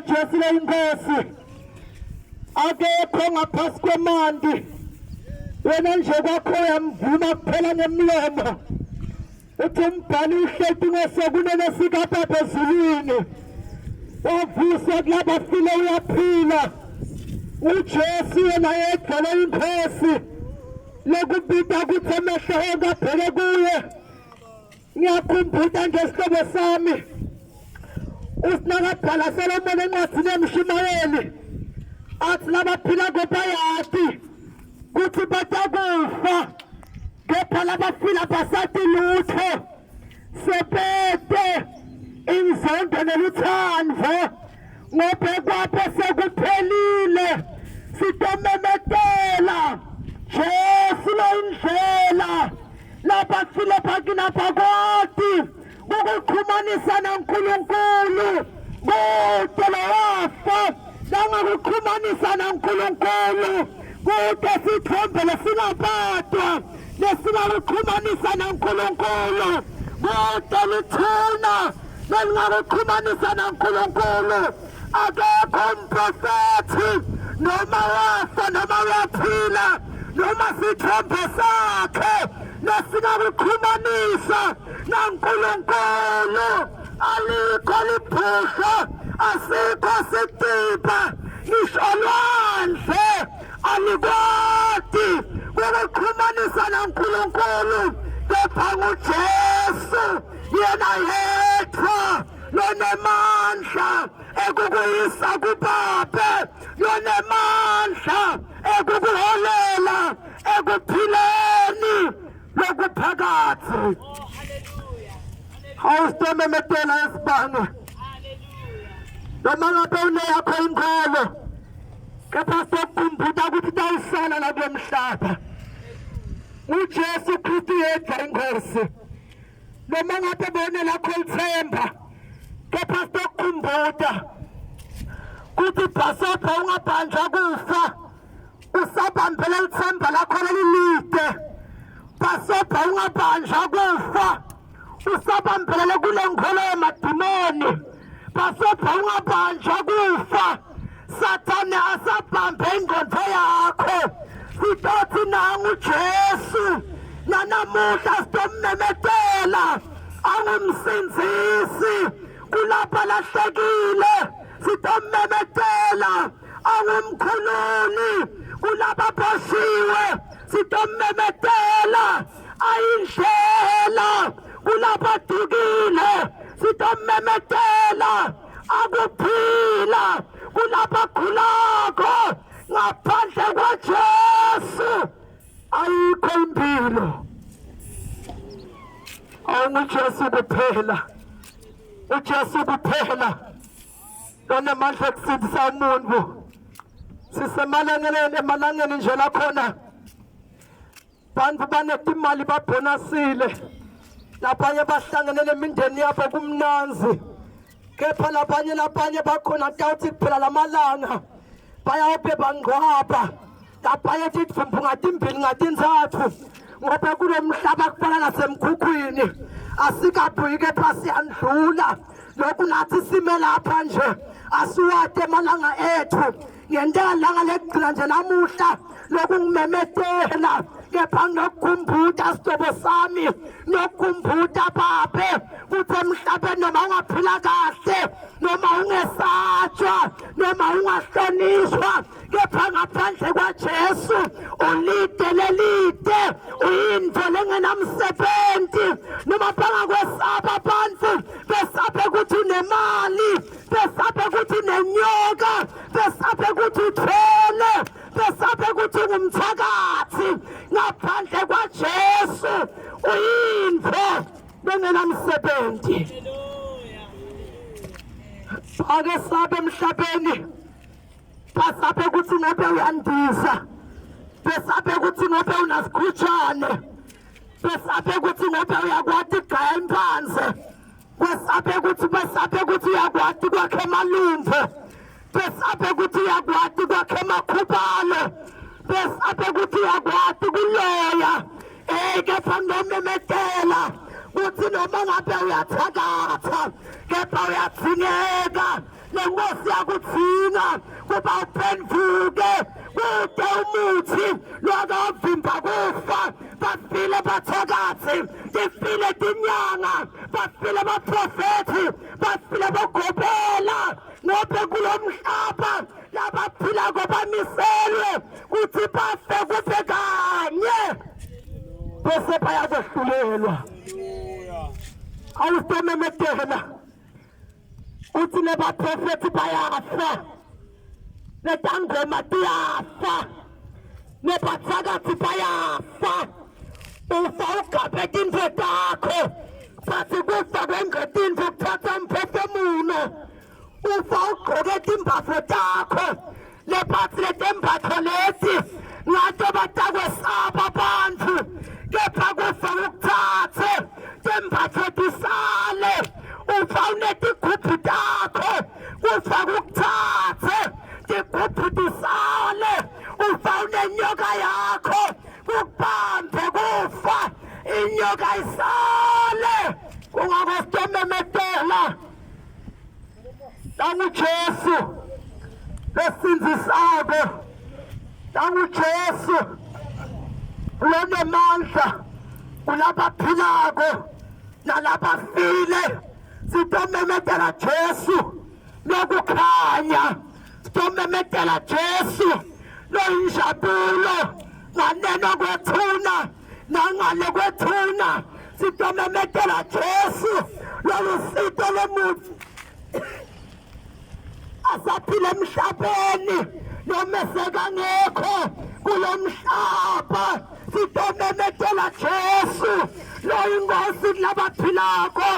Jesu inkosi akekho ngaphasi kwemandi wena nje kwakho yamvuma kuphela ngemlomo uthi umbhali uhleti ngosekunene sikapapa ezulwini wavusa kulaba file uyaphila uJesu yena yedwa inkosi lekubita ukuthi amehlo onke abheke kuye ngiyakhumbula nje isihlobo sami usinakabhala Solomon encwadini eMshumayeli athi labaphila ngobayati kuthi batakufa kepha labafila basathi lutho sepete inzondo neluthando ngoba kwapho sekuphelile sitomemetela Jesu lo indlela labafile phakina phakoti ukuxhumanisa noNkulunkulu kodwa wafa langakuxhumanisa noNkulunkulu kodwa sithombe lesingaphathwa lesingakuxhumanisa noNkulunkulu kodwa lithuna lengakuxhumanisa noNkulunkulu akekho umprofethi noma wafa noma waphila noma sithombe sakhe lesingakuxhumanisa noNkulunkulu alikho liphusha asikho sitipa ngisho lwandle alikwati ukuxhumanisa noNkulunkulu kepha nguJesu yena yedwa lonemandla ekukuyisa kuBaba lonemandla ekukuholela ekuphileni lokuphakathi awusimemetela esibane noma ngabe uneyakho inkolo kepha sokukhumbula ukuthi tawusala la kwemhlaba uJesu Kristu yedwa inkosi noma ngabe bona lakho ithemba kepha sokukhumbula ukuthi bhasapha ungabhanjwa kufa usabambele ithemba lakho lelide bhasapha ungabhanjwa kufa usabambele kule ngolo yamadimoni bhasapha ungabhanjwa kufa Sathane asabambe ingqondo yakho sithi nangu Jesu nanamuhla sitommemetela angumsinzisi kulapha lahlekile sitommemetela angumkhululi kulapha boshiwe sitommemetela ayindlela kulapha dukile sitommemetela akuphila kulapha khulakho ngaphandle kwaJesu ayikho impilo awuJesu kuphela uJesu kuphela onamandla ekusindisa umuntu sisemalangeni emalangeni nje lakhona bantu banetimali babonasile labanye bahlangenele imindeni yabo kumnanzi kepha labanye bakhona tawuthi kuphela lamalanga bayawube bangcwaba labanye tithumbu ngatimbili ngatinzathu ngoba kulo mhlaba kuphela nasemkhukhwini asikabuyi kepha siyandlula lokhu nathi sime lapha nje asiwade emalanga ethu ngentela langa legcina nje namuhla lokungimemetela kepha ngokukhumbula sihlobo sami nokukhumbula babe kuthi emhlabeni noma ungaphila kahle noma ungesatshwa noma ungahlonishwa kepha ngaphandle kwaJesu ulide lelide uyinto lengenamsebenzi noma bangakwesaba abantu besabe ukuthi unemali besabe ukuthi unenyoka besabe ukuthi uthwele besabe ukuthi ungumthakathi ngaphandle kwaJesu uyinto bengenamsebenzi ake sabe emhlabeni basabe ukuthi ngabe uyandisa besabe ukuthi ngabe unasikhutshane besabe ukuthi ngabe uyakwati igaya imphansi besabe ukuthi uyakwati kwakhe emalumbu besabe ukuthi uyakwati kwakhe emakhubalo besabe ukuthi uyakwati kuloya kepha ngomemetela kuthi noma ngabe uyathakatha kepha uyathingeka nenkosi yakuthinga kuba uphenduke kude umuthi lokavimba kufa bafile bathakathi bafile tinyanga bafile baprofethi bafile bagobela ngobe kulo mhlaba labaphila kobamiselwe kuthi bafe kufe kanye bese bayazehlulelwa awusememedela uthi nebaprofethi bayafa netangoma tiyafa nebathakathi bayafa ufa ugabe tintfo takho bathi kufa kwengetintfo kuthatha mphefemulo ufa ugqoke timbhaso takho lephatsi letembatho leti ngato batakwesaba bantfu kepha kufa ukuthathe tembatho tisale ufa unetigubhu takho kufa kukuthathe tigubhu tisale ufa unenyoka yakho kukubambe kufa inyoka isale kungakositomemedela nanguJesu lesinzisako nanguJesu unemandla kulabaphilako nalabafile sitomemedela Jesu lokukhanya sitomemedela Jesu loyinjabulo nganeno kwethuna nangale kwethuna sitomemedela Jesu lolusito lomuthi asaphile emhlabeni nomeseka ngekho kulo mhlaba sitomemedela Jesu loyingosi labaphilako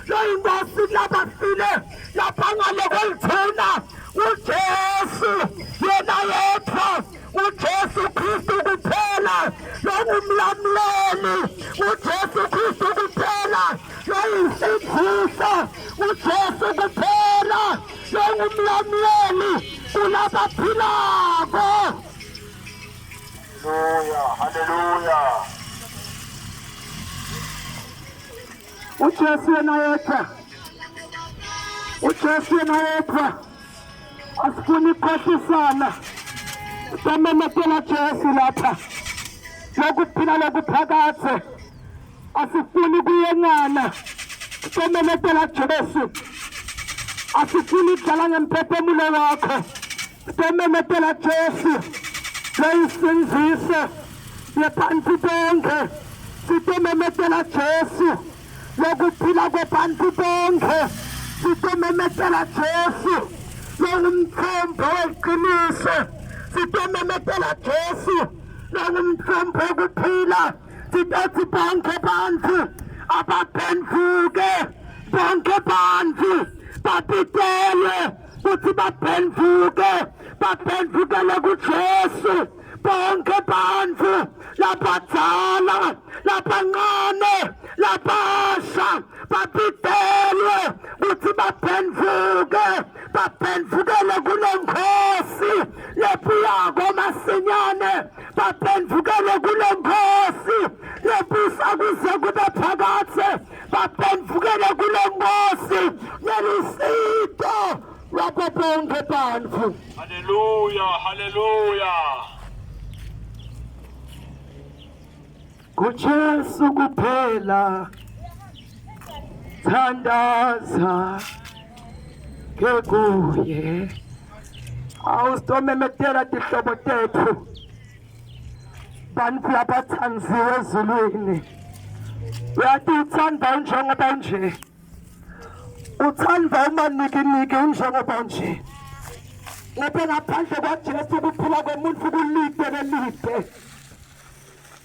loyingosi labafile laphangale kwelithuna uJesu yena yedwa uJesu Kristu kuphela longumlamleli uJesu Kristu kuphela loyinsindiso uJesu kuphela longumlamleli kulabaphilako. Hallelujah. uJesu yena yedwa uJesu yena yedwa asifuni ukukhohlisana sitomemedela Jesu lapha lokuphila lokuphakathe asifuni kuyengana sitomemedela Jesu asifuni ukudlala ngemphefemulo wakho sitomemedela Jesu loyisinziso yebantfu bonke sitomemedela Jesu lokuphila kwebantfu bonke sitomemedela Jesu longumthombo weqiniso sitomemedela Jesu longumthombo wokuphila sitothi bonke bantfu abaphenduke bonke bantfu babitelwe kuthi baphenduke baphendukele kuJesu bonke bantfu labadzala labancane labasha babitelwe kuthi baphenduke baphendukele kule nkhosi lephuyako masinyane baphendukele kule nkhosi lebusa kuze kube phakathe baphendukele kule nkosi nelusito lwabo bonke bantfu. Hallelujah, hallelujah. kuJesu kuphela thandaza kuye awusitomemedela tihlobo tethu bantfu labathandziwe ezulwini uyathi uthanda unjengoba unje uthanda umanikiniki unjengoba unje ngoba ngaphandle kwaJesu kuphila komuntu kulide belide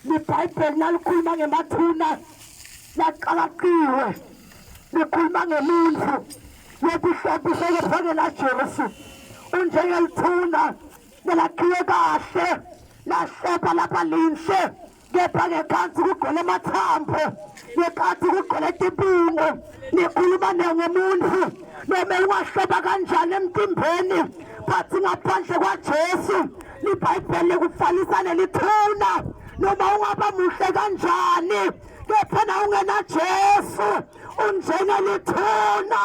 libhayibheli nalikhuluma ngemathuna laqalaqiwe likhuluma ngemuntu yetihlobise kephakela Jesu unjengelithuna nelakhiwe kahle lahleba lapha linhle kepha ngekhansi kugcwele amathambo ngekhansi kugcwele tibungu nikhuluma ngemuntu noma ungahleba kanjani emtimbeni bathi ngaphandle kwaJesu libhayibheli likufalisa nelithuna noma ungaba muhle kanjani kepha na ungena Jesu unjengelithuna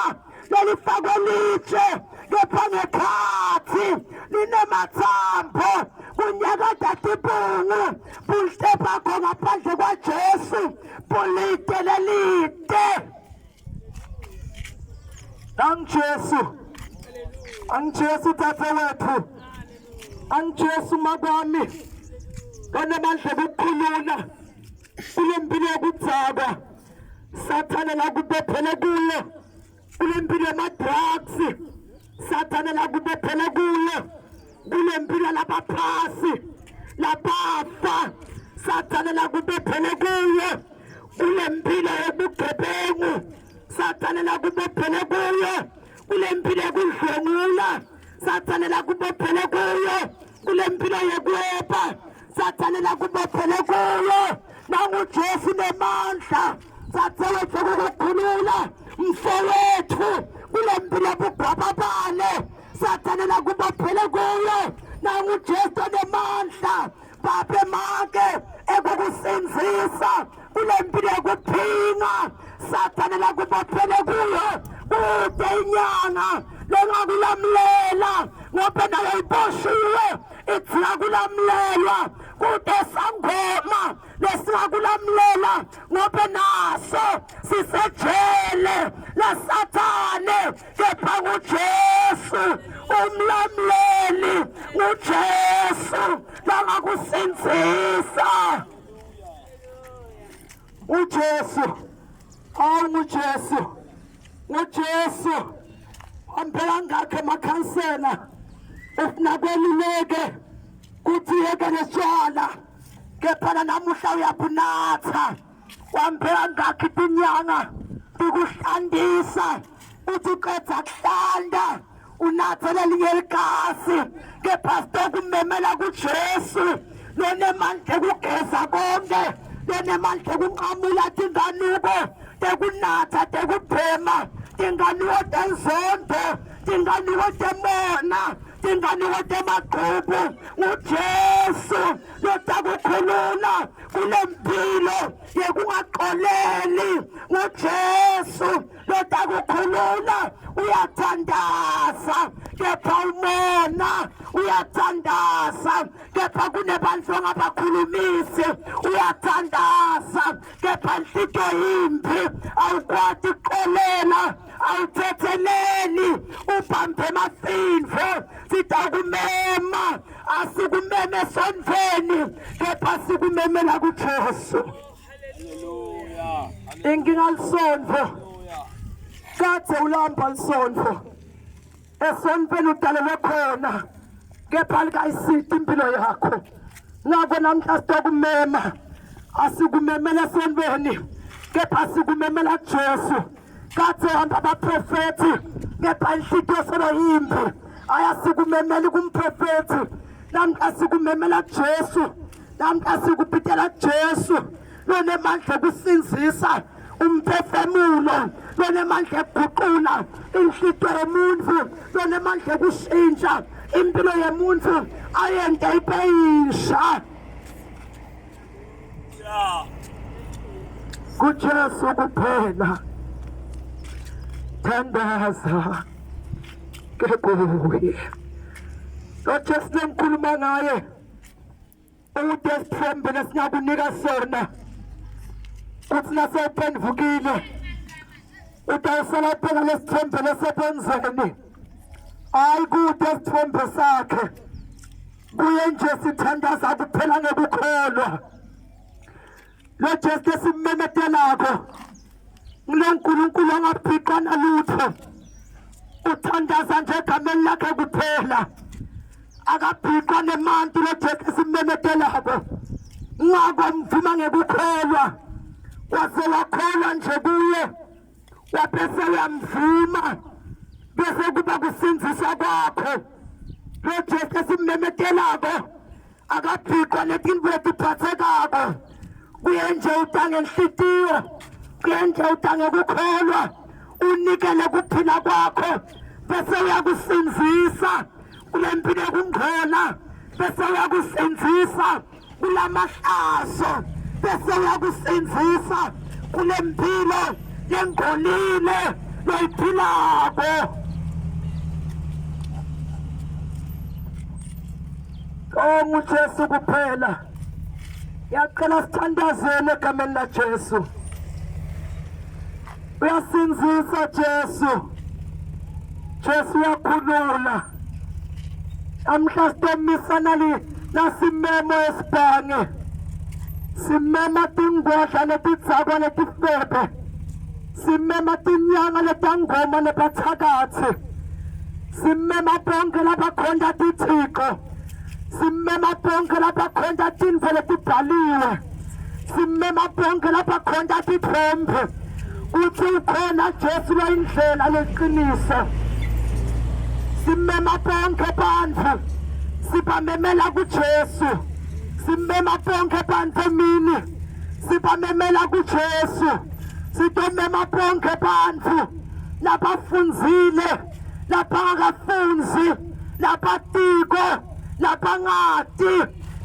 lelifakwe litshe kepha ngekhathi linemathambo kunyakada tibungu bulitepa kho ngaphandle kwaJesu bulide lelide. Angijesu tata wethu, angijesu makwami kanamandla okukhulula kule mpilo yokudzaba sathana la kubephele kuyo, kule mpilo yamadrugs sathana la kubephele kuyo, kule mpilo labaphasi labafa sathana la kubephele kuyo, kule mpilo yobugebengu sathana la kubephele kuyo, kule mpilo yokudlwengula sathana la kubephele kuyo, kule mpilo yokweba sathana la kubephele kuyo. NanguJesu nemandla sathewethu ukukhulula mfowethu kule mpilo yobugwababale sathana la kubephele kuyo. NanguJesu nemandla babe make ekukusinzisa kule mpilo yokuphinga sathana la kubephele kuyo. Kude inyanga lengakulamlela ngoba nayo iboshiwe ithi akulamlelwa, kude sangoma lesingakulamlela ngoba naso sisejele lasathane, kepha nguJesu umlamleli, nguJesu langakusinzisa. uJesu nguJesu ampela ngakhe makhansela ufuna kweluleke kuthi yeke nesitshwala, kepha namuhla uyabunatha. Wampela ngakhe tinyanga tikuhlandisa uthi uqeda kuhlanda unathe lelinye ligasi, kepha sitokumemela kuJesu lonemandla ekugeza konke, lonemandla ekunqamula tinganuko tekunatha tekubhema, tinganuko tenzondo, tinganuko temona, tinganuko temaqhubu. nguJesu lotakukhulula kule mpilo yekungaxoleli, nguJesu lotakukhulula. Uyathandaza kepha umona, uyathandaza kepha kunebantu angabakhulumisi, uyathandaza kepha inhlito yimbi, awukwati kuxolela, awuthetheleli, ubambe emafimvo. Sitakumema, asikumeme esondweni, kepha sikumemela kuJesu. Inkinga lisondvo kade ulamba lisondvo, esondweni udalelwe khona, kepha likayisiti impilo yakho. Ngakho namhla sitokumema, asikumemela esondweni, kepha sikumemela kuJesu. Kade hamba abaprofethi, kepha inhlitiyo solo yimbi, ayasikumemeli kumprofethi. Namhla sikumemela kuJesu, namhla sikubhidela kuJesu lonemandla ekusinzisa umphefemulo, lonemandla ekuguqula inhlitiyo yomuntu, lonemandla ekushintsha impilo yomuntu ayende ibe yisha. kuJesu kuphela thandaza kekuye. loJesu lengikhuluma ngaye ude sithembe lesingakunika sona kuthi nasephendvukile utawusala phela lesithembe lesebenzeni. Hayi kude sithembe sakhe kuye nje sithandaza kuphela ngekukholwa. loJesu lesimemetelako nguNkulunkulu angabhiqana lutho, uthandaza nje egameni lakhe kuphela, akabhiqwa nemanti. loJesu lesimemetelako ngako mvuma ngekukholwa, wase wakholwa nje kuye, wabese uyamvuma, bese kuba kusinzisa kwakho. loJesu lesimemetelako akabhiqwa netintfo letiphathekako, kuye nje utange inhlitiyo, kuye nje utange kukholwa, unikele kuphila kwakho, bese uyakusinzisa kule mpilo ekungcola, bese uyakusinzisa kulamahlazo, bese uyakusinzisa kule mpilo lengcolile loyiphilako. nguJesu kuphela. Ngiyacela sithandazele egameni laJesu. Uyasinzisa Jesu. Jesu uyakhulula. Namhla sitomisana nasimemo esibhange. Simema tingwadla letitsakwa letifebe. Simema tinyanga letangoma nebathakathi. Simema bonke labakhonda tithixo. Simema bonke labakhonda tintfo letibhaliwe. Simema bonke labakhonda tithombe. Uthi ukhona Jesu loyindlela leqiniso. Simema bonke bantfu. Sibamemela kuJesu. Simema bonke bantfu emini. Sibamemela kuJesu. Sitomema bonke bantfu labafunzile, labangakafunzi, labatiko, labangati,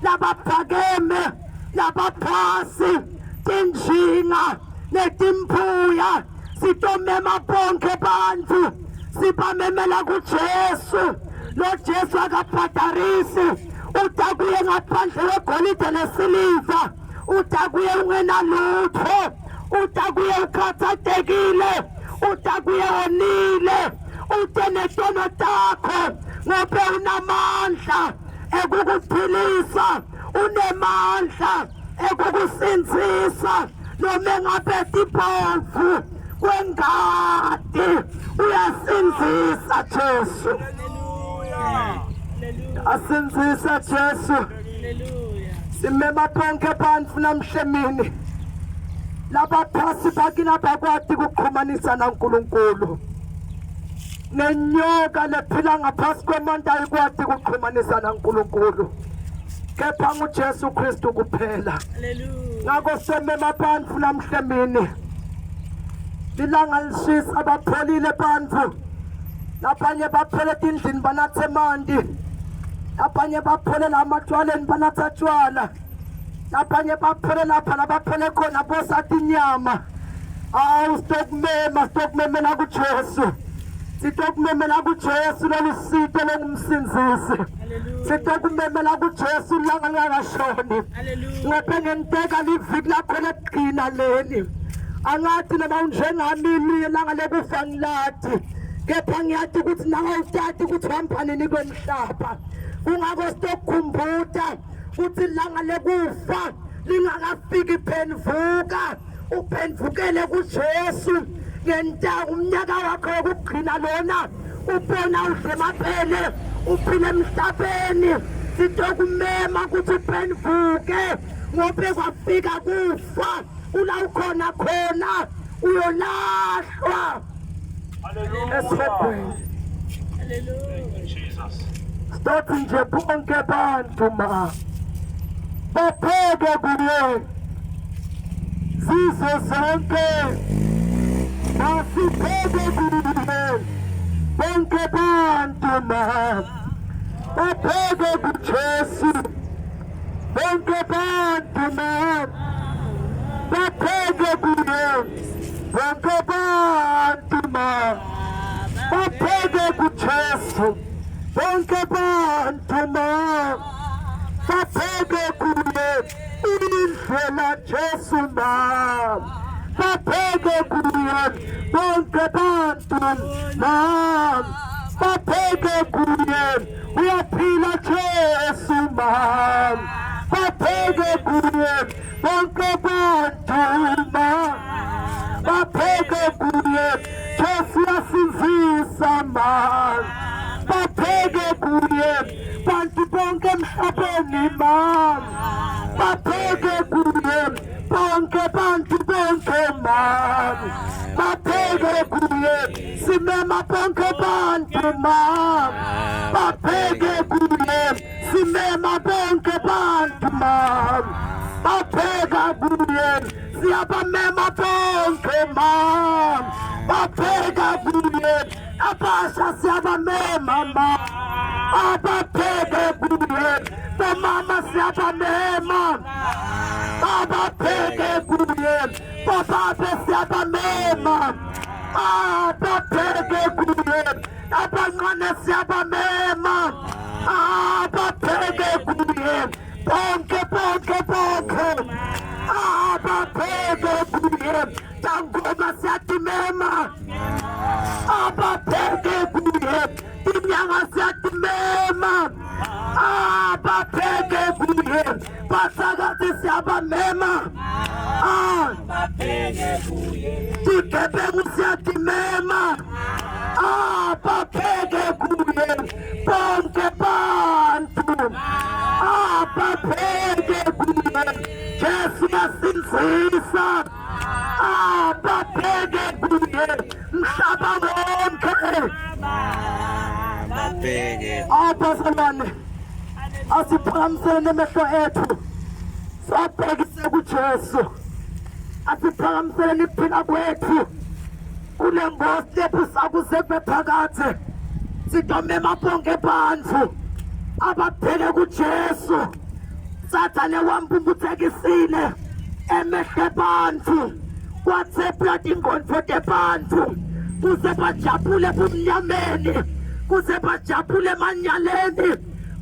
labaphakeme, labaphasi, tinjinga netimphuya. Sitomema bonke bantfu. Sibamemela kuJesu. Lo Jesu akabhadarisi. Utakuye ngaphandle kwegolide nesiliva. Utakuye ungena lutho. Utakuye ukhathatekile. Utakuye onile. Utenetono takho. Ngobe unamandla ekukuphilisa. Unemandla ekukusinzisa. Noma ngabe tiphofu kwengadi. Uyasinzisa Jesu. Asinzisa Jesu. Simema bonke bantfu namhlemini labaphasi bakina bakwati kuqhumanisa naNkulunkulu. Nenyoka lephila ngaphasi kwemonti ayikwati kuqhumanisa naNkulunkulu. Kepha nguJesu Kristu kuphela. Ngakho simema bantfu namhlemini. Lilanga lishisa abapholile bantfu. Labanye baphele tindlini banathe manti. Labanye baphele lamatshwaleni banatha tshwala. Labanye baphele lapha labaphele khona bosathi inyama. Awu sitokumemela kuJesu. Sitokumemela kuJesu lolusito longumsinzisi. Sitokumemela kuJesu langa ngakashoni. Ngaphe ngenteka liviki lakho legcina leli. Angathi noma unjengamini langa lekufa ngilathi. Kepha ngiyathi ukuthi nawe utati ukuthi uhamba nini kwemhlaba. Kungako sitokukhumbuza ukuthi langa lekufa lingakafiki phenvuka. Uphenvukele kuJesu. Ngenta umnyaka wakho wokugcina lona. Ubona udle maphele. Uphile emhlabeni. Sitokumema ukuthi uphenvuke. Ngobe kwafika kufa. Ula ukhona khona. Uyolahlwa. Hallelujah. Hallelujah. Jesus. Stothi nje bonke bantu ma bapheke kuye sizo zonke basipheke kuye bonke bantu ma bapheke kuJesu bonke bantu ma bapheke kuye bonke bantu ma bapheke kuJesu bonke bantu ma bapheke kuye indlela Jesu ma bapheke kuye bonke bantu ma bapheke kuye uyaphila Jesu ma bapheke kuye bonke bantu ma bapheke kuye Jesu yasinzisa ma bapheke kuye bantu bonke emhlabeni ma bapheke kuye bonke bantu bonke ma bapheke kuye simema bonke bantu ma bapheke kuye simema bonke bantu ma bapheke kuye siyabamema bonke ma bapheke kuye abasha siyabamema ma abapheke kuye bomama siyabamema abapheke kuye bobabe siyabamema abapheke kuye abancane siyabamema abapheke kuye siyadimema abapheke kuye basakathi siyabamema tigebengu siyadimema abapheke kuye bonke bantu abapheke kuye Jesu yasinzisa abapheke kuye mhlaba wonke abazalwane asiphakamiseni emehlo ethu sabhekise kuJesu asiphakamiseni ukuphila kwethu kule ngosi lethu sakuzepe phakathi sidomema bonke bantu ababheke kuJesu Sathane wambumbuthekisile emehle bantu wathepha ingqondo tebantu kuze bajabule ebumnyameni kuze bajabule emanyaleni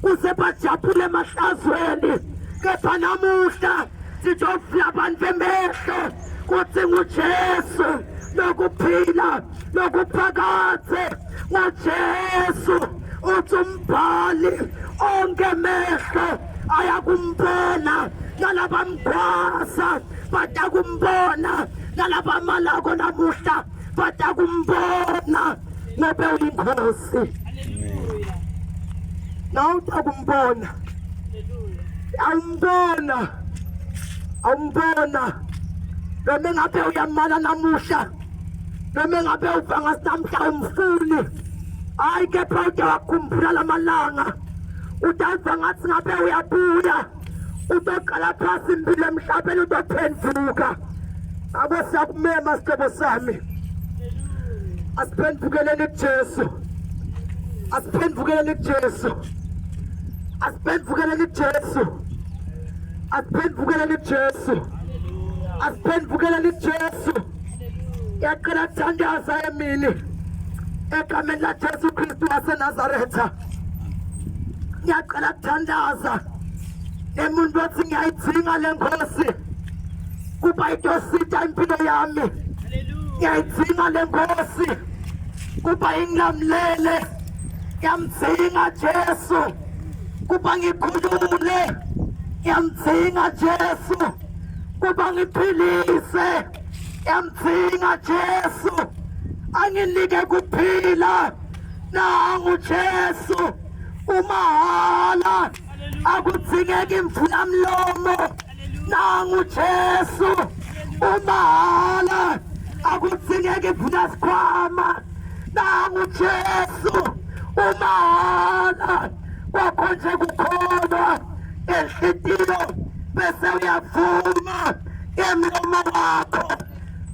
kuze bajabule emahlazweni kepha namuhla sijofuna abantu bemehlo kuthi nguJesu lokuphila lokuphakathe nguJesu uthi umbhali onke mehlo ayakumbona nalaba mgwasa batakumbona nalaba malako namuhla batakumbona ngoba uyinkosi nawutakumbona awumbona noma ngabe uyamala namuhla noma ngabe uvanga namhla umfuni hayi kepha uyakhumbula lamalanga utazwa ngathi ngabe uyabuya utoqala phasi impilo emhlabeni utophenduka abo siyakumema sihlobo sami asiphendukeleni kuJesu asiphendukeleni kuJesu asiphendukeleni kuJesu asiphendukeleni kuJesu asiphendukeleni kuJesu yaqala thandaza emini egameni laJesu Kristu waseNazaretha ngiyaqala kuthandaza emuntu othi ngiyayidzinga le nkosi kuba itosita impilo yami ngiyayidzinga le nkosi kuba ingilamlele ngiyamdzinga Jesu kuba ngikhulule ngiyamdzinga Jesu kuba ngiphilise ngiyamdzinga Jesu anginike kuphila nangu Jesu umahala akudzingeki imvula mlomo nangu Jesu umahala akudzingeki imvula sikhwama nangu Jesu umahala wakho nje kukholwa enhlitiyo bese uyavuma emlomo wakho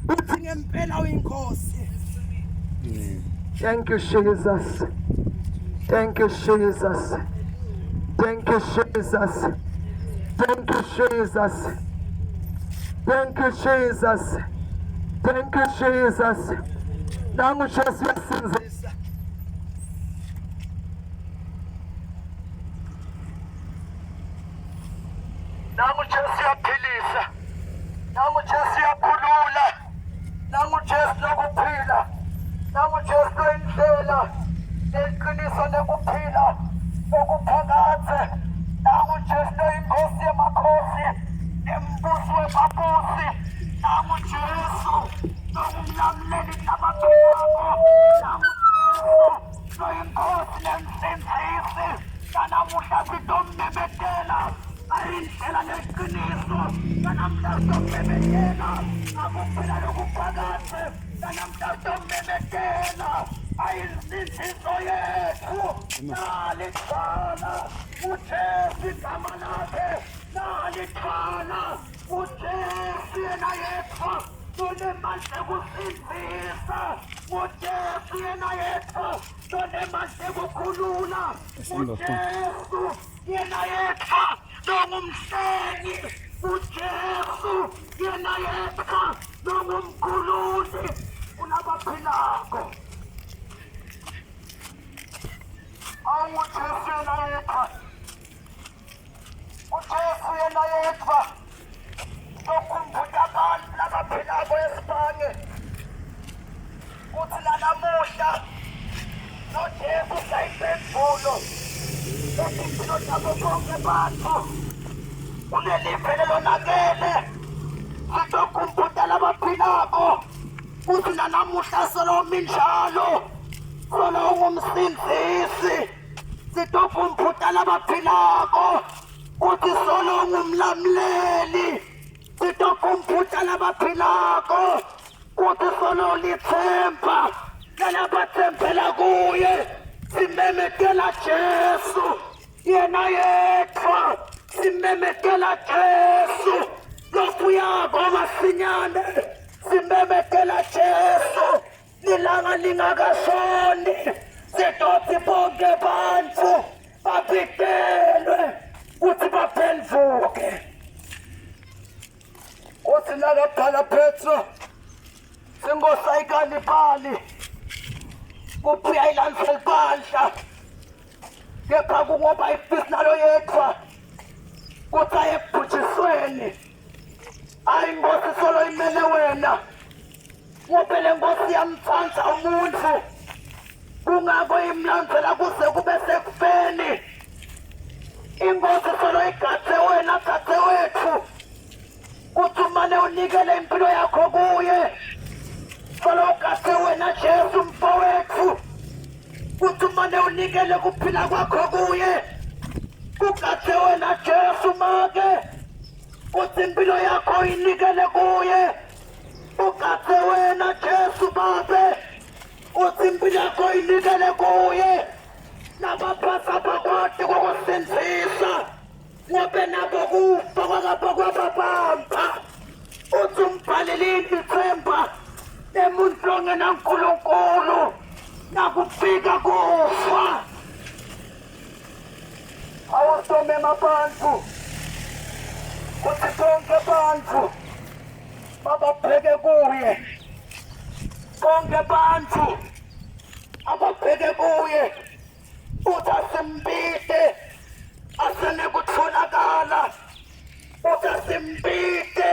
uthi ngempela uyinkosi. Thank you Jesus. Thank you, Jesus. Thank you, Jesus. Thank you, Jesus. Thank you, Jesus. Thank you, Jesus. Nangu Jesu yasinzisa. Nangu Jesu yaphilisa. Nangu Jesu yakhulula. Nangu Jesu lokuphila. Nangu Jesu indlela. Iqiniso lokuphila okuphakathe nangu Jesu inkosi yamakhosi embusi webabusi nangu Jesu nomlamleli nabaphilako nangu Jesu inkosi nemsenzisi kanamuhla sitomemedela ayindlela leqiniso kanamhla sitomemedela akuphila lokuphakathe kanamhla sitomemedela ayinsinziso yethu nalithwala uJesu igama lakhe nalithwala uJesu yena yedwa unemandla ekusinzisa uJesu yena yedwa unemandla ekukhulula uJesu yena yedwa nongumhlengi uJesu yena yedwa nongumkhululi unabaphilako uJesu yena yedwa uJesu yena yedwa lokhumbula abantu labaphilako esibhange kuthi nanamuhla noJesu sayiphendulo Impilo zabo bonke bantu unelivele lonakele sitokumbuta labaphilako kuthi nanamuhla solomi njalo solo ungumsindisi sitokumbuta labaphilako kuthi solo ungumlamleli sitokumbuta labaphilako kuthi solo lithemba lalabathembela kuye simemekela Jesu yena yedwa simemekela Jesu lokuyako masinyane simemekela Jesu nilanga lingakashoni sidothi bonke bantu babitelwe kuthi baphenduke kuthi nakabhala Petro singosayikani kuphuya ilandzela libandla kepha kungoba ifisi nalo yedwa kuthi aye ebhujisweni hayi inkosi solo imele wena ngoba le nkosi yamthanda umuntu kungako imlandzela kuze kube sekufeni inkosi solo igathe wena gathe wethu kuthi umane unikele impilo yakho kuye solo ugathe wena Jesu mfowethu kuthi umane unikele kuphila kwakho kuye kugathe wena Jesu make kuthi impilo yakho inikele kuye ugathe wena Jesu babe kuthi impilo yakho inikele kuye nabaphatha bakwadi kokusenzisa ngobe nabo kufa kwakapha kwababamba uthi umbhalelini ithemba emuntu ongena uNkulunkulu nakufika kufa awusomema abantu kuthi bonke abantu bababheke kuye bonke abantu ababheke kuye uthi asimbite asene kutholakala uthi asimbite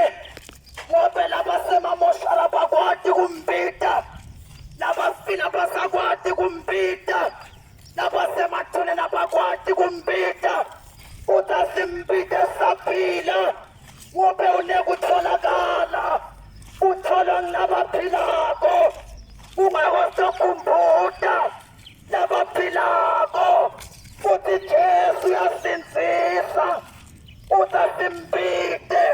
ngobe labasemamosha labakwadi kumbita labafina basakwadi kumbita labasemathuneni abakwadi kumbita uthi asimbite saphila ngobe unekutholakala uthola nabaphilako ungakosokumbuta nabaphilako futhi Jesu yasinzisa uthi asimbite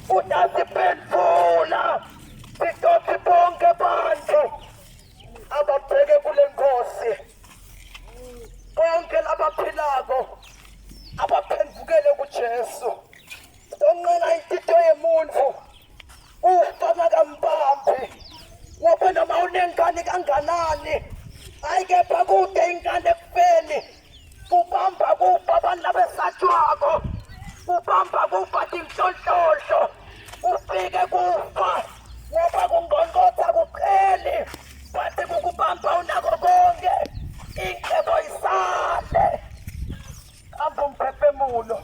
uthi asiphendula sidothi bonke bantu ababheke kule nkosi bonke labaphilako abaphendukele kuJesu onqena intito yemuntu ufana kambambi ngoba noma unengane kanganani ayikepha kude ingane ekufeni ubamba kufa abantu labesatshwako ubamba kufa tinhlonhlohlo ufike kufa ngoba kungonkotha kuqheli bathi kukubamba unako konke inhlebo isale hamba umphefemulo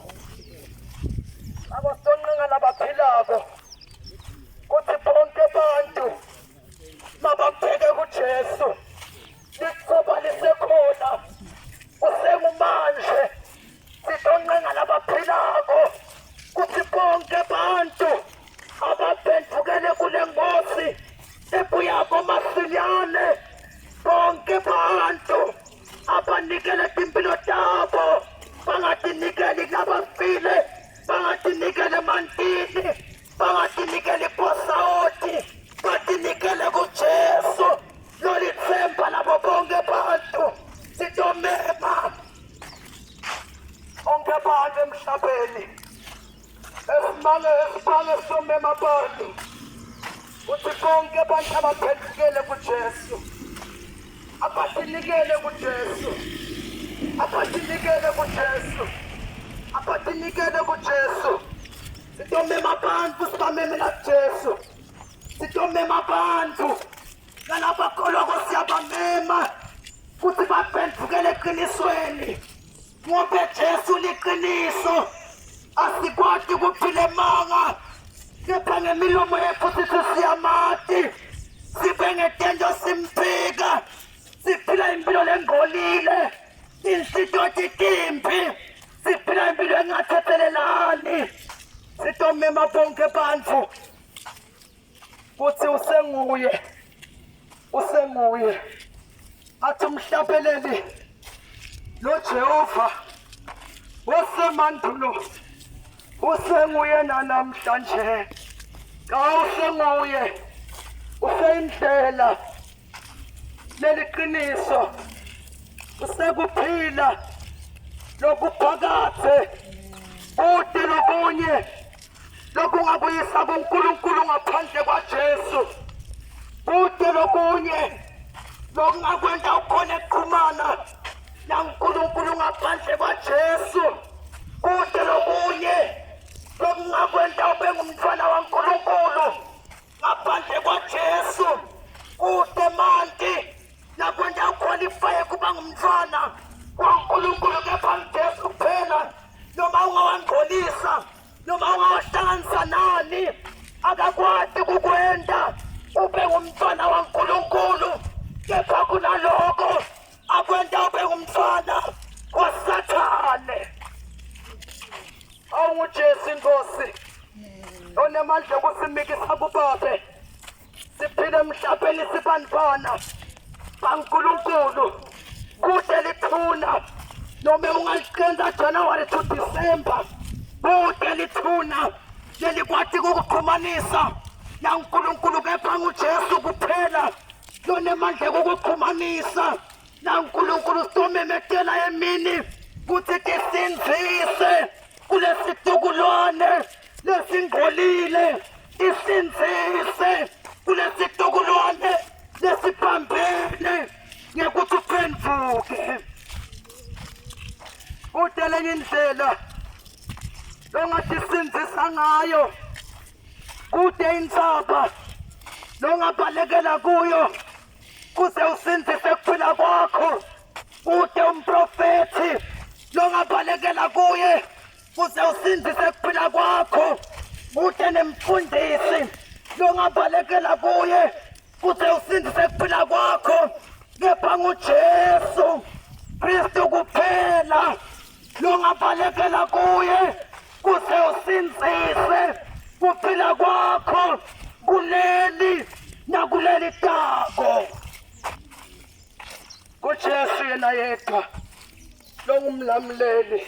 abasonqenga labaphilako kuthi bonke bantu mababheke kuJesu lithuba lisekhona usengumanje sidonqenga labaphilako kuthi bonke bantu abaphendukele kule nkosi ebuyako masinyane bonke bantu abanikele timpilo tabo bangatinikeli labafile bangatinikele mantini bangatinikeli posawoti batinikele kuJesu lolithemba labo bonke bantu sitomema onke abantu emhlabeni esibange somema abantu uthi bonke abantu abaphendukele kuJesu abatinikele kuJesu abatinikele kuJesu abatinikele kuJesu sitomema abantu sibamemela Jesu sitomema abantu nalabakholwako siyabamema kuthi baphendukele eqinisweni ngoba Jesu liqiniso asikwadi kuphila emanga kepha ngemilomo yethu sithi siyamati sibe ngetendo simphika siphila impilo lengcolile insitoti timpi siphila impilo engathethelelani sitomema bonke bantfu kutsi usenguye athi umhlabeleli lo Jehova wasemandulo usenguye nanamhlanje usenguye useyindlela leliqiniso usekuphila lokuphakathe kude lokunye lokungabuyisa kuNkulunkulu ngaphandle kwaJesu kude lokunye lokungakwenza ukhona ukuxhumana naNkulunkulu ngaphandle kwaJesu kude lokunye lokungakwenza ube ngumntwana waNkulunkulu ngaphandle kwaJesu kude manje nakwenza uqualify kuba ngumntwana waNkulunkulu kepha uJesu kuphela noma ungawangcolisa noma ungawahlanganisa nani akakwati kukwenda ube ngumntwana waNkulunkulu kepha kunaloko akwenda ube ngumntwana waSathane. awunguJesu Nkosi onemandla okusimikisa kubabe siphile emhlabeni sibanibana kaNkulunkulu kude lithuna noma ungaliqenza January to December kude lithuna lelikwati kukuxhumanisa naNkulunkulu kepha nguJesu kuphela lonemandla okukuxhumanisa naNkulunkulu sitomemethela emini kuthi tisinzise kulesitukulwane lesingcolile tisinzise kulesitukulwane lesibambene ngekuthi uphenduke kude lenye indlela longatisindisa ngayo kude intsaba longabalekela kuyo kuze usindise kuphila kwakho kude umprofethi longabalekela kuye kuze usindise kuphila kwakho kude nemfundisi longabalekela kuye kuze usindise kuphila kwakho kepha nguJesu Kristu kuphela longabalekela kuye kuze usindise kuphila kwakho kuleli nakuleli tako kuJesu yena yedwa longumlamleli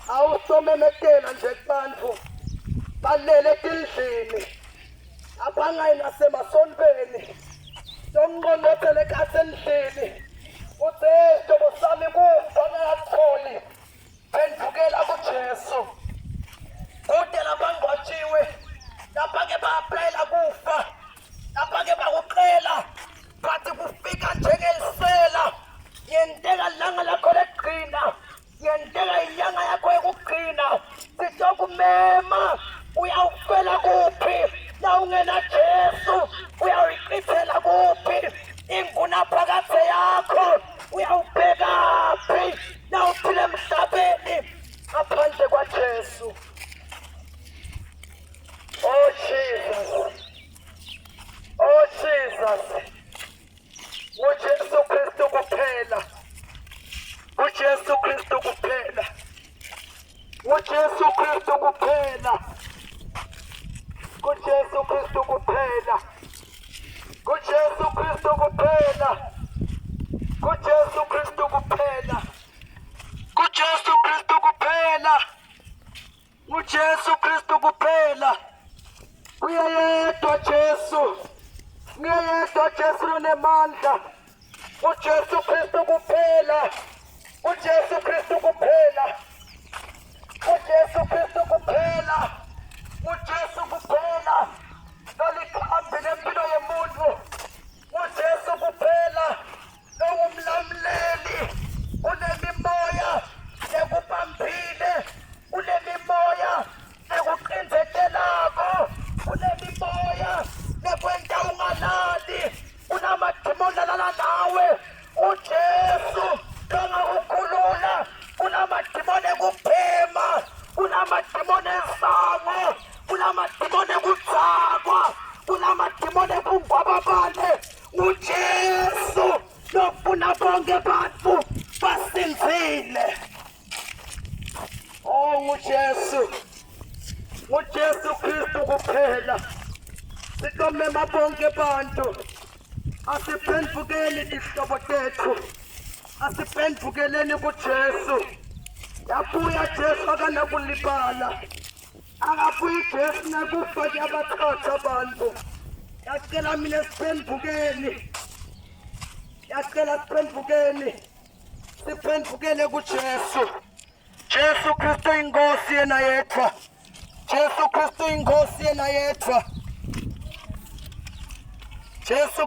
awusomemekela nje kubantu balele etindlini abangayi nasemasontweni lomnqonqothele kahle endlini uThixo sami kufa ngatholi phendukela kuJesu kude labangcwatshiwe lapha ke baphela kufa lapha ke bakuqela bathi kufika njengelisela yentela langa lakho leqhina yentela inyanga yakho ekugcina sizokumema uyawufela kuphi na ungena Jesu uyayiqithela kuphi ingunaphakathe yakho uyawubhekaphi na uphile emhlabeni ngaphandle kwaJesu. Oh Jesus, oh Jesus, uJesu Kristu kuphela, uJesu Kristu kuphela, uJesu Kristu kuphela, uJesu Kristu kuphela, uJesu Kristu kuphela, uJesu Kristu kuphela, uJesu Kristu kuphela, uJesu Kristu kuphela. Uyayedwa Jesu, uyayedwa Jesu lonemandla, uJesu Kristu kuphela, uJesu Kristu kuphela, uJesu Kristu kuphela, uJesu kuphela, lolikhambi lempilo yemuntu, uJesu kuphela, longumlamleli, unemimoya ekubambile, unemimoya ekuqinzetelako, unemimoya ekwenza ungalali, unamadimoni alala nawe, uJesu longakukhulula, unamadimoni ekuphema, unamadimoni esango, unamadimoni ekudzakwa, unamadimoni ekungwababale, uJesu lofuna bonke bantfu basinzile. Oh nguJesu Kristu kuphela. Sitomema bonke bantu. Asiphendukeni izihlobo tethu. Asiphendukeleni kuJesu. Yabuya Jesu akanakulibala. Akabuyi Jesu nakufa yabathatha abantu. Yacela mina siphendukeni. Yacela siphendukeni. Siphendukele kuJesu. Jesu Kristu inkosi yena yedwa. Jesu Kristu inkosi yena yedwa. Jesu